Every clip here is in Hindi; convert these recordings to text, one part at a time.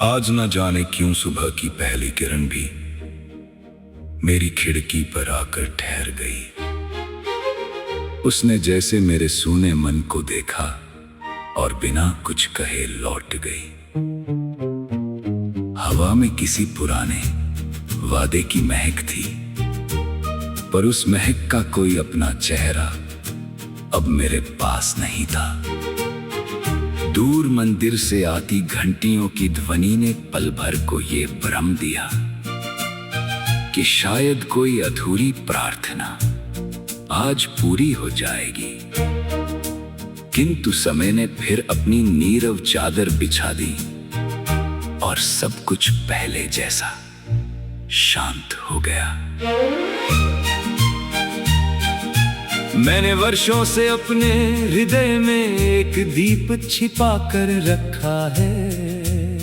आज न जाने क्यों सुबह की पहली किरण भी मेरी खिड़की पर आकर ठहर गई। उसने जैसे मेरे सूने मन को देखा और बिना कुछ कहे लौट गई। हवा में किसी पुराने वादे की महक थी, पर उस महक का कोई अपना चेहरा अब मेरे पास नहीं था। दूर मंदिर से आती घंटियों की ध्वनि ने पल भर को ये भ्रम दिया कि शायद कोई अधूरी प्रार्थना आज पूरी हो जाएगी। किंतु समय ने फिर अपनी नीरव चादर बिछा दी और सब कुछ पहले जैसा शांत हो गया। मैंने वर्षों से अपने हृदय में एक दीप छिपा कर रखा है।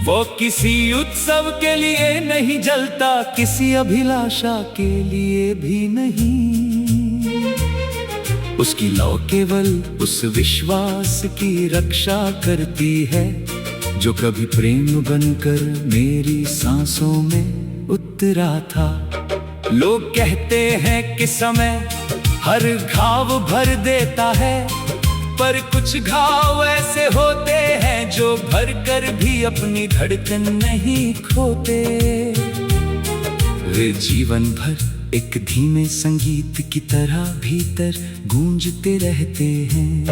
वो किसी उत्सव के लिए नहीं जलता, किसी अभिलाषा के लिए भी नहीं। उसकी लौ केवल उस विश्वास की रक्षा करती है जो कभी प्रेम बनकर मेरी सांसों में उतरा था। लोग कहते हैं कि समय हर घाव भर देता है, पर कुछ घाव ऐसे होते हैं जो भर कर भी अपनी धड़कन नहीं खोते। वे जीवन भर एक धीमे संगीत की तरह भीतर गूंजते रहते हैं।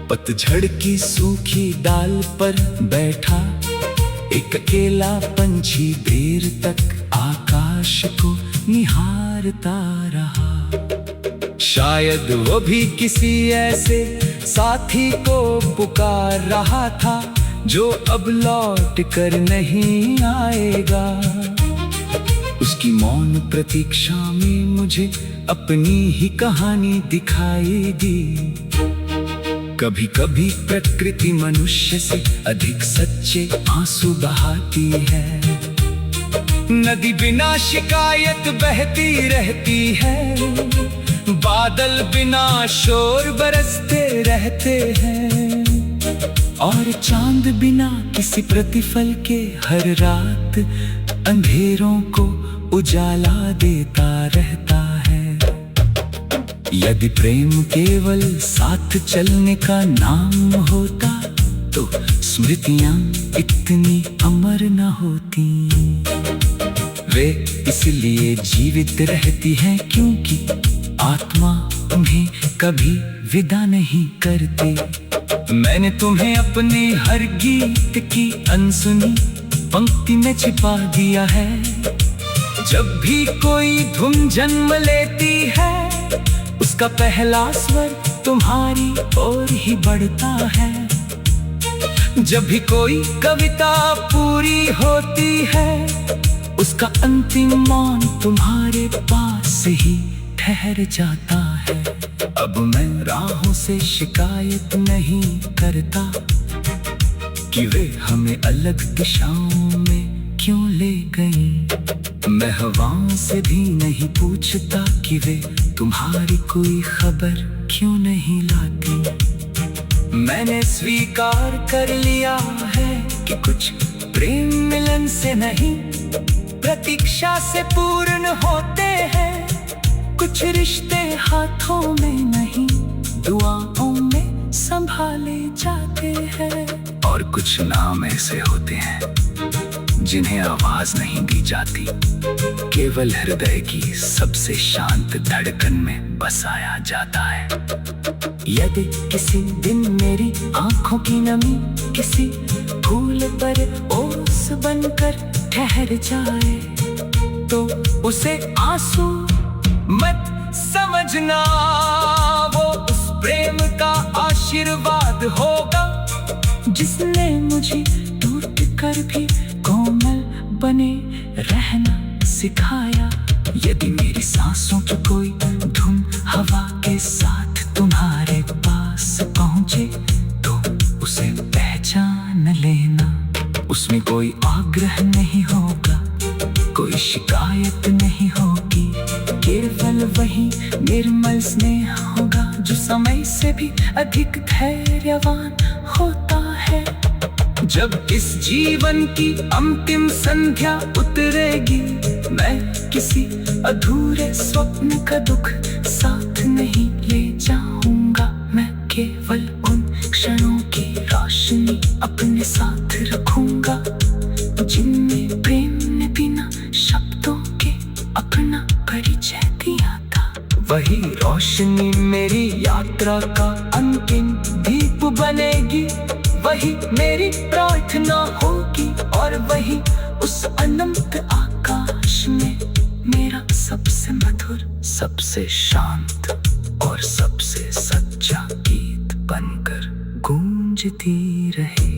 पतझड़ की सूखी डाल पर बैठा एक अकेला पंछी देर तक आकाश को निहारता रहा। शायद वो भी किसी ऐसे साथी को पुकार रहा था जो अब लौट कर नहीं आएगा। उसकी मौन प्रतीक्षा में मुझे अपनी ही कहानी दिखाई दी। कभी कभी प्रकृति मनुष्य से अधिक सच्चे आंसू बहाती है। नदी बिना शिकायत बहती रहती है, बादल बिना शोर बरसते रहते हैं, और चांद बिना किसी प्रतिफल के हर रात अंधेरों को उजाला देता रहता है। यदि प्रेम केवल साथ चलने का नाम होता तो स्मृतियां इतनी अमर न होती। वे इसलिए जीवित रहती हैं क्योंकि आत्मा उन्हें कभी विदा नहीं करती। मैंने तुम्हें अपने हर गीत की अनसुनी पंक्ति में छिपा दिया है। जब भी कोई धुन जन्म लेती है, उसका पहला स्वर तुम्हारी ओर ही बढ़ता है। जब भी कोई कविता पूरी होती है, उसका अंतिम मौन तुम्हारे पास ही ठहर जाता है। अब मैं राहों से शिकायत नहीं करता कि वे हमें अलग दिशाओं में क्यों ले गईं। मैं हवाओं से भी नहीं पूछता कि वे तुम्हारी कोई खबर क्यों नहीं लाती। मैंने स्वीकार कर लिया है कि कुछ प्रेम मिलन से नहीं, प्रतीक्षा से पूर्ण होते हैं। कुछ रिश्ते हाथों में नहीं, दुआओं में संभाले जाते हैं। और कुछ नाम ऐसे होते हैं जिन्हें आवाज नहीं दी जाती, केवल हृदय की सबसे शांत धड़कन में बसाया जाता है। यदि किसी दिन मेरी आंखों की नमी किसी फूल पर ओस बनकर ठहर जाए, तो उसे आंसू मत समझना, वो उस प्रेम का आशीर्वाद होगा जिसने मुझे टूट कर भी कोमल बने रहना सिखाया। यदि मेरी सांसों की कोई धुन हवा के साथ तुम्हारे पास पहुंचे, तो उसे पहचान लेना। उसमें कोई आग्रह नहीं होगा, कोई शिकायत नहीं होगी, केवल वही निर्मल स्नेह होगा जो समय से भी अधिक धैर्यवान होता है। जब इस जीवन की अंतिम संध्या उतरेगी, मैं किसी अधूरे स्वप्न का दुख साथ नहीं ले जाऊंगा। मैं केवल उन क्षणों की रोशनी अपने साथ रखूंगा, जिनमें प्रेम ने बिना शब्दों के अपना परिचय दिया था। वही रोशनी मेरी यात्रा का अंतिम दीप बनेगी, वही मेरी प्रार्थना होगी, और वही उस अनंत आकाश में मेरा सबसे मधुर, सबसे शांत और सबसे सच्चा गीत बनकर गूंजती रहे।